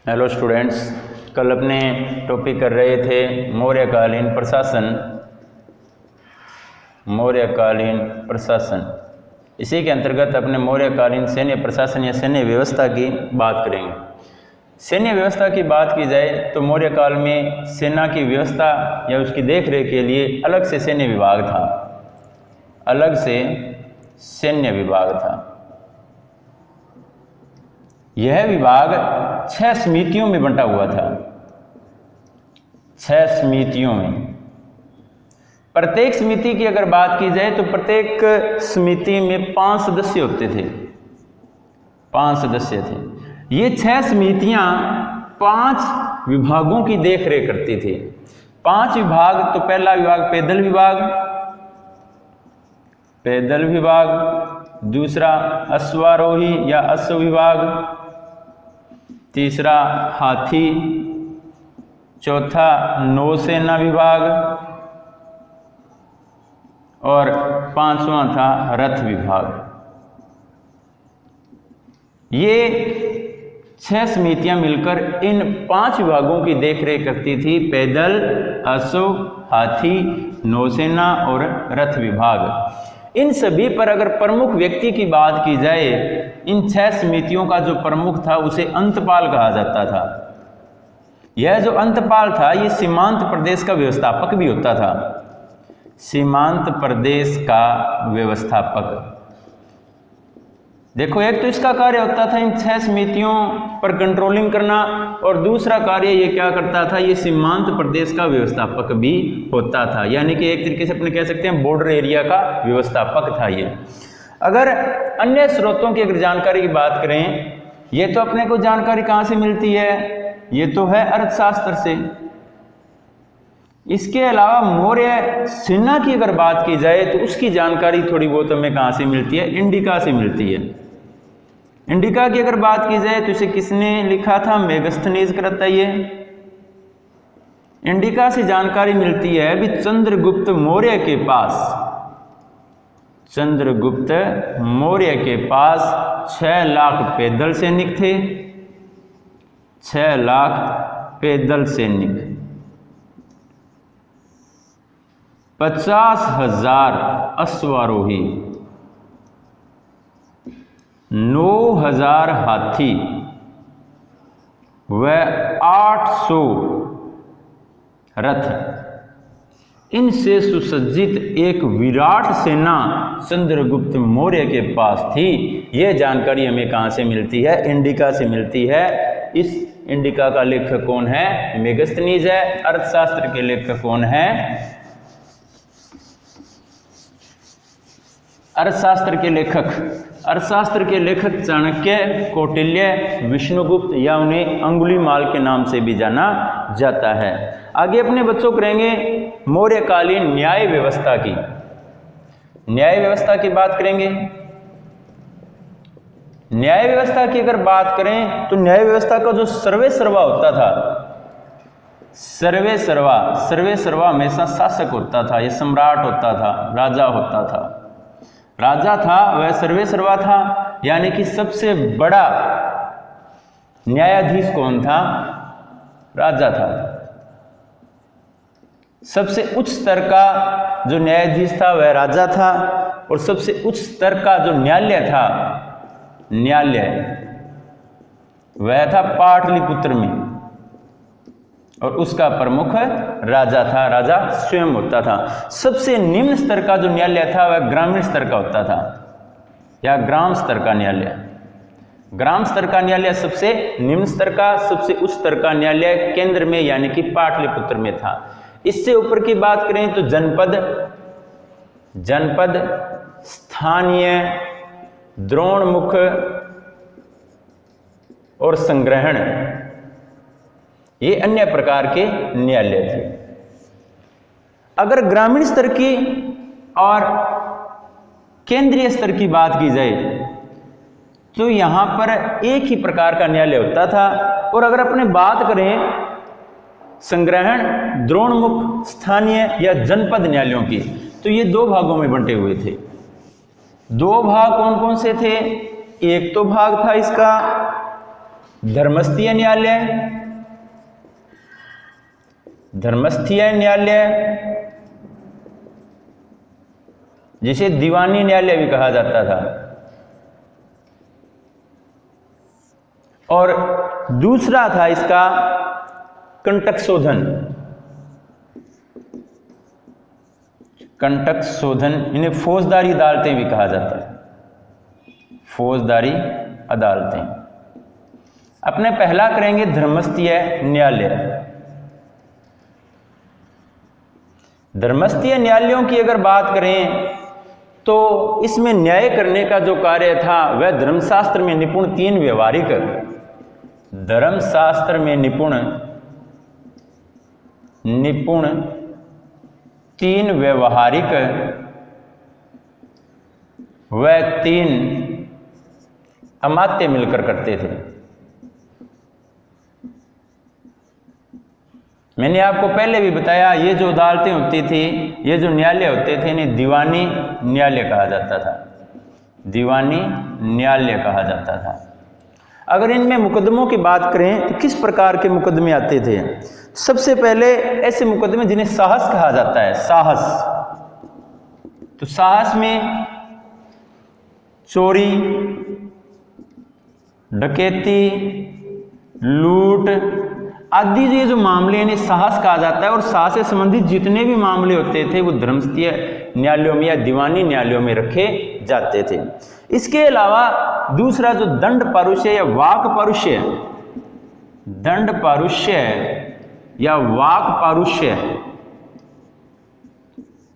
Hello students, कल अपने topic कर रहे थे मौर्यकालीन प्रशासन। इसी के अंतर्गत अपने मौर्यकालीन सैन्य प्रशासन या सैन्य व्यवस्था की बात करेंगे। सैन्य व्यवस्था की बात की जाए तो मौर्य काल में सेना की व्यवस्था या उसकी देखरेख के लिए अलग से सैन्य विभाग था। यह विभाग 6 समितियों में बंटा हुआ था। 6 समितियों में, प्रत्येक समिति की अगर बात की जाए तो प्रत्येक समिति में 5 सदस्य होते थे। 5 सदस्य थे। ये 6 समितियां 5 विभागों की देखरेख करती थी। 5 विभाग, तो पहला विभाग पैदल विभाग, दूसरा अश्वारोही या अश्व विभाग, तीसरा हाथी, चौथा नौसेना विभाग और 5वां था रथ विभाग। ये 6 समितियां मिलकर इन 5 विभागों की देखरेख करती थी। पैदल, अश्व, हाथी, नौसेना और रथ विभाग। इन सभी पर अगर प्रमुख व्यक्ति की बात की जाए, इन 6 समितियों का जो प्रमुख था उसे अंतपाल कहा जाता था। यह जो अंतपाल था ये सीमांत प्रदेश का व्यवस्थापक भी होता था। सीमांत प्रदेश का व्यवस्थापक। देखो, एक तो इसका कार्य होता था इन 6 समितियों पर कंट्रोलिंग करना, और दूसरा कार्य ये क्या करता था, ये सीमांत प्रदेश का व्यवस्थापक भी होता था। यानी कि एक तरीके से अपने कह सकते हैं बॉर्डर एरिया का व्यवस्थापक था ये। अगर अन्य स्रोतों की अगर जानकारी की बात करें, ये तो अपने को जानकारी कहाँ से मिलती है, ये तो है अर्थशास्त्र से। इसके अलावा मौर्य सेना की अगर बात की जाए तो उसकी जानकारी थोड़ी बहुत हमें कहाँ से मिलती है, इंडिका से मिलती है। इंडिका की अगर बात की जाए तो इसे किसने लिखा था, मेगस्थनीज करता है ये। इंडिका से जानकारी मिलती है भी चंद्रगुप्त मौर्य के पास 6 लाख पैदल सैनिक थे। 6 लाख पैदल सैनिक, 50,000 अश्वारोही, 9,000 हाथी व 800 रथ। इनसे सुसज्जित एक विराट सेना चंद्रगुप्त मौर्य के पास थी। यह जानकारी हमें कहाँ से मिलती है, इंडिका से मिलती है। इस इंडिका का लेखक कौन है, मेगस्थनीज है। अर्थशास्त्र के लेखक कौन है, अर्थशास्त्र के लेखक चाणक्य, कौटिल्य, विष्णुगुप्त या उन्हें अंगुलीमाल के नाम से भी जाना जाता है। आगे अपने बच्चों करेंगे मौर्यकालीन न्याय व्यवस्था की बात करेंगे। न्याय व्यवस्था की अगर बात करें तो न्याय व्यवस्था का जो सर्वेसर्वा होता था, सर्वेसर्वा हमेशा शासक होता था, ये सम्राट होता था, राजा था, वह सर्वेसर्वा था। यानी कि सबसे बड़ा न्यायाधीश कौन था, राजा था। सबसे उच्च स्तर का जो न्यायाधीश था वह राजा था, और सबसे उच्च स्तर का जो न्यायालय वह था पाटलिपुत्र में, और उसका प्रमुख राजा था, राजा स्वयं होता था। सबसे निम्न स्तर का जो न्यायालय था वह ग्रामीण स्तर का होता था, या ग्राम स्तर का न्यायालय। ग्राम स्तर का न्यायालय सबसे निम्न स्तर का, सबसे उच्च स्तर का न्यायालय केंद्र में यानी कि पाटलिपुत्र में था। इससे ऊपर की बात करें तो जनपद, स्थानीय, द्रोणमुख और संग्रहण, ये अन्य प्रकार के न्यायालय थे। अगर ग्रामीण स्तर की और केंद्रीय स्तर की बात की जाए तो यहां पर एक ही प्रकार का न्यायालय होता था। और अगर अपने बात करें संग्रहण, द्रोणमुख, स्थानीय या जनपद न्यायालयों की, तो ये 2 भागों में बंटे हुए थे। 2 भाग कौन कौन से थे, एक तो भाग था इसका धर्मस्थीय न्यायालय, धर्मस्थीय न्यायालय जिसे दीवानी न्यायालय भी कहा जाता था, और दूसरा था इसका कंटक शोधन। कंटक शोधन, इन्हें फौजदारी अदालतें भी कहा जाता है, फौजदारी अदालतें। अपने पहला करेंगे धर्मस्थीय न्यायालय। धर्मस्थीय न्यायालयों की अगर बात करें तो इसमें न्याय करने का जो कार्य था वह धर्मशास्त्र में निपुण 3 व्यवहारिक, धर्मशास्त्र में निपुण 3 व्यवहारिक व 3 अमात्य मिलकर करते थे। मैंने आपको पहले भी बताया, ये जो अदालतें होती थी, ये जो न्यायालय होते थे, इन्हें दीवानी न्यायालय कहा जाता था, दीवानी न्यायालय कहा जाता था। अगर इनमें मुकदमों की बात करें तो किस प्रकार के मुकदमे आते थे? सबसे पहले ऐसे मुकदमे जिन्हें साहस कहा जाता है, साहस। तो साहस में चोरी, डकैती, लूट आदि ये जो मामले इन्हें साहस कहा जाता है, और साहस से संबंधित जितने भी मामले होते थे वो धर्मस्थीय न्यायालयों में या दीवानी न्यायालयों में रखे जाते थे। इसके अलावा दूसरा जो दंड पारुष्य या वाक पारुष्य, दंड पारुष्य या वाक पारुष्य,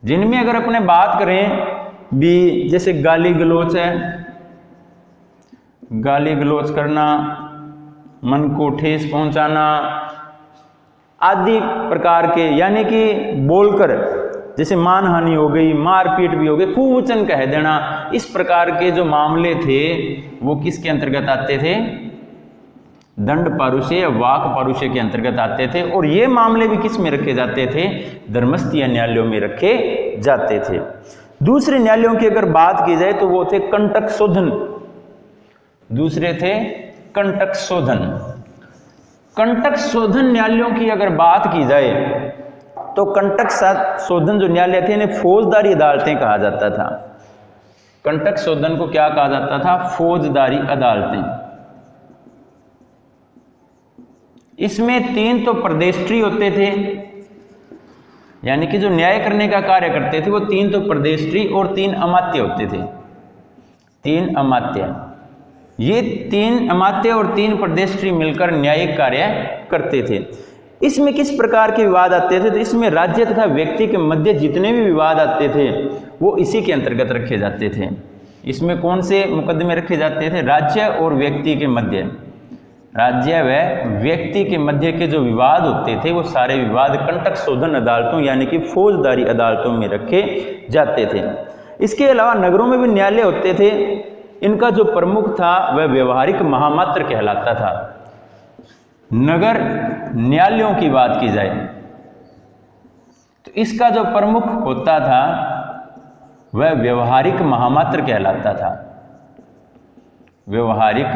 जिनमें अगर अपने बात करें भी, जैसे गाली गलौच है, गाली गलौच करना, मन को ठेस पहुंचाना आदि प्रकार के, यानी कि बोलकर जैसे मानहानि हो गई, मारपीट भी हो गई, खूब वचन कह देना, इस प्रकार के जो मामले थे वो किसके अंतर्गत आते थे? दंड पारुष्य या वाक पारुष्य के अंतर्गत आते थे। और ये मामले भी किस में रखे जाते थे? धर्मस्थीय न्यायालयों में रखे जाते थे। दूसरे न्यायालयों की अगर बात की जाए तो वो थे कंटक शोधन, दूसरे थे कंटक शोधन। कंटक शोधन न्यायालयों की अगर बात की जाए तो कंटक शोधन जो न्यायालय थे इन्हें फौजदारी अदालतें कहा जाता था। कंटक शोधन को क्या कहा जाता था? फौजदारी अदालतें। इसमें 3 तो प्रदेष्ट्री होते थे, यानी कि जो न्याय करने का कार्य करते थे वो 3 तो प्रदेष्ट्री और 3 अमात्य होते थे, 3 अमात्य। ये 3 अमात्य और 3 प्रदेष्ट्री मिलकर न्यायिक कार्य करते थे। इसमें किस प्रकार के विवाद आते थे? तो इसमें राज्य तथा व्यक्ति के मध्य जितने भी विवाद आते थे वो इसी के अंतर्गत रखे जाते थे। इसमें कौन से मुकदमे रखे जाते थे? राज्य और व्यक्ति के मध्य, राज्य व व्यक्ति के मध्य के जो विवाद होते थे वो सारे विवाद कंटक शोधन अदालतों यानी कि फौजदारी अदालतों में रखे जाते थे। इसके अलावा नगरों में भी न्यायालय होते थे। इनका जो प्रमुख था वह व्यवहारिक महामात्र कहलाता था। नगर न्यायालयों की बात की जाए तो इसका जो प्रमुख होता था वह व्यवहारिक महामात्र कहलाता था, व्यवहारिक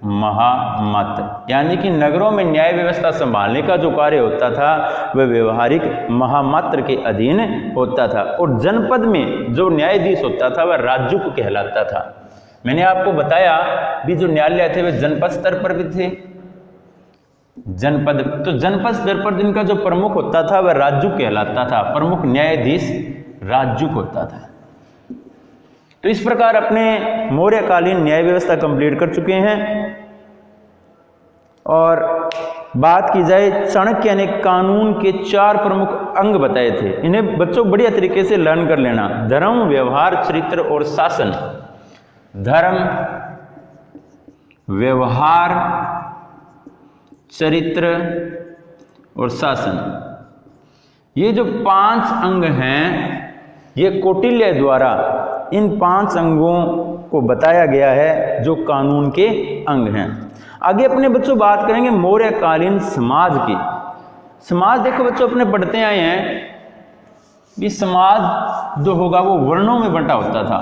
महामात्र, यानी कि नगरों में न्याय व्यवस्था संभालने का जो कार्य होता था वह व्यवहारिक महामात्र के अधीन होता था। और जनपद में जो न्यायाधीश होता था वह राजुक कहलाता था। मैंने आपको बताया भी जो न्यायालय थे वे जनपद स्तर पर भी थे, जनपद, तो जनपद स्तर पर जिनका जो प्रमुख होता था वह राजुक कहलाता था, प्रमुख न्यायाधीश राजुक होता था। तो इस प्रकार अपने मौर्यकालीन न्याय व्यवस्था कंप्लीट कर चुके हैं। और बात की जाए चाणक्य ने कानून के 4 प्रमुख अंग बताए थे। इन्हें बच्चों बढ़िया तरीके से लर्न कर लेना। धर्म, व्यवहार, चरित्र और शासन। धर्म, व्यवहार, चरित्र और शासन, ये जो 5 अंग हैं ये कौटिल्य द्वारा इन 5 अंगों को बताया गया है जो कानून के अंग हैं। आगे अपने बच्चों बात करेंगे मौर्यकालीन समाज की। समाज देखो बच्चों अपने पढ़ते आए हैं कि समाज जो होगा वो वर्णों में बंटा होता था।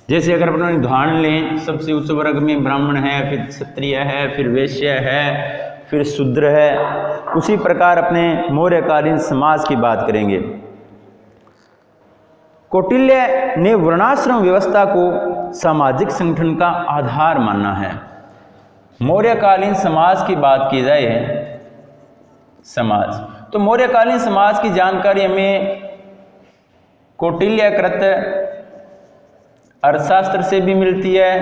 जैसे अगर अपन उदाहरण लें, सबसे उच्च वर्ग में ब्राह्मण है, फिर क्षत्रिय है, फिर वैश्य है, फिर शूद्र है। उसी प्रकार अपने मौर्यकालीन समाज की बात करेंगे। कौटिल्य ने वर्णाश्रम व्यवस्था को सामाजिक संगठन का आधार माना है। मौर्यकालीन समाज की बात की जाए, समाज, तो मौर्यकालीन समाज की जानकारी हमें कौटिल्यकृत अर्थशास्त्र से भी मिलती है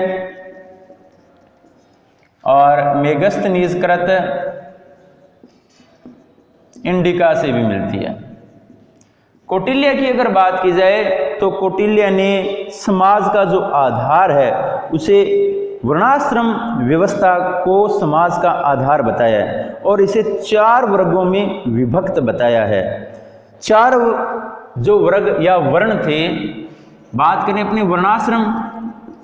और मेगस्थनीजकृत इंडिका से भी मिलती है। कौटिल्य की अगर बात की जाए तो कौटिल्य ने समाज का जो आधार है उसे वर्णाश्रम व्यवस्था को समाज का आधार बताया है और इसे 4 वर्गों में विभक्त बताया है। 4 जो वर्ग या वर्ण थे, बात करें अपने वर्णाश्रम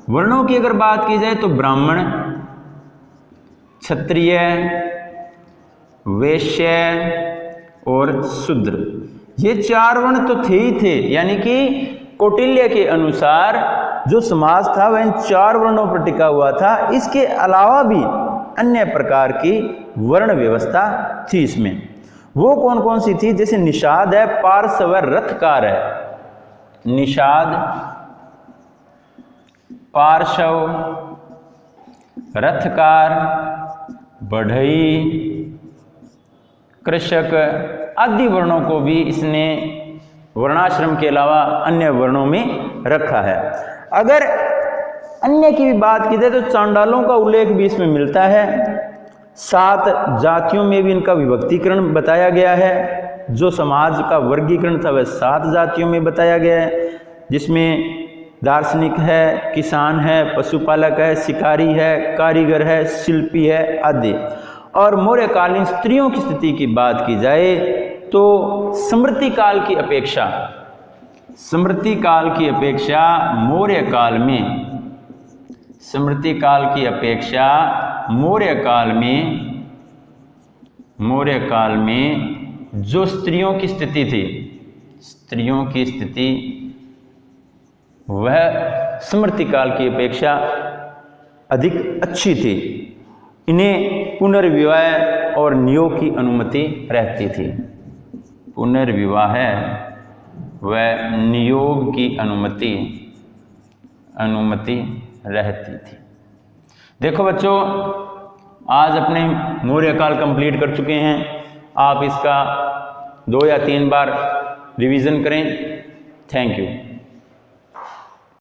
वर्णों की अगर बात की जाए तो ब्राह्मण, क्षत्रिय, वैश्य और शूद्र, ये 4 वर्ण तो थे ही थे। यानी कि कौटिल्य के अनुसार जो समाज था वह इन 4 वर्णों पर टिका हुआ था। इसके अलावा भी अन्य प्रकार की वर्ण व्यवस्था थी इसमें। वो कौन कौन सी थी? जैसे निषाद है, पार्श्व, रथकार है। निषाद, पार्श्व, रथकार, बढ़ई, कृषक आदि वर्णों को भी इसने वर्णाश्रम के अलावा अन्य वर्णों में रखा है। अगर अन्य की भी बात की जाए तो चांडालों का उल्लेख भी इसमें मिलता है। 7 जातियों में भी इनका विभक्तीकरण बताया गया है। जो समाज का वर्गीकरण था वह 7 जातियों में बताया गया है, जिसमें दार्शनिक है, किसान है, पशुपालक है, शिकारी है, कारीगर है, शिल्पी है आदि। और मौर्यकालीन स्त्रियों की स्थिति की बात की जाए तो स्मृति काल की अपेक्षा मौर्यकाल में जो स्त्रियों की स्थिति वह स्मृति काल की अपेक्षा अधिक अच्छी थी। इन्हें पुनर्विवाह और नियोग की अनुमति रहती थी। पुनर्विवाह व नियोग की अनुमति रहती थी। देखो बच्चों, आज अपने मौर्यकाल कंप्लीट कर चुके हैं। आप इसका 2 या 3 बार रिवीजन करें। Thank you.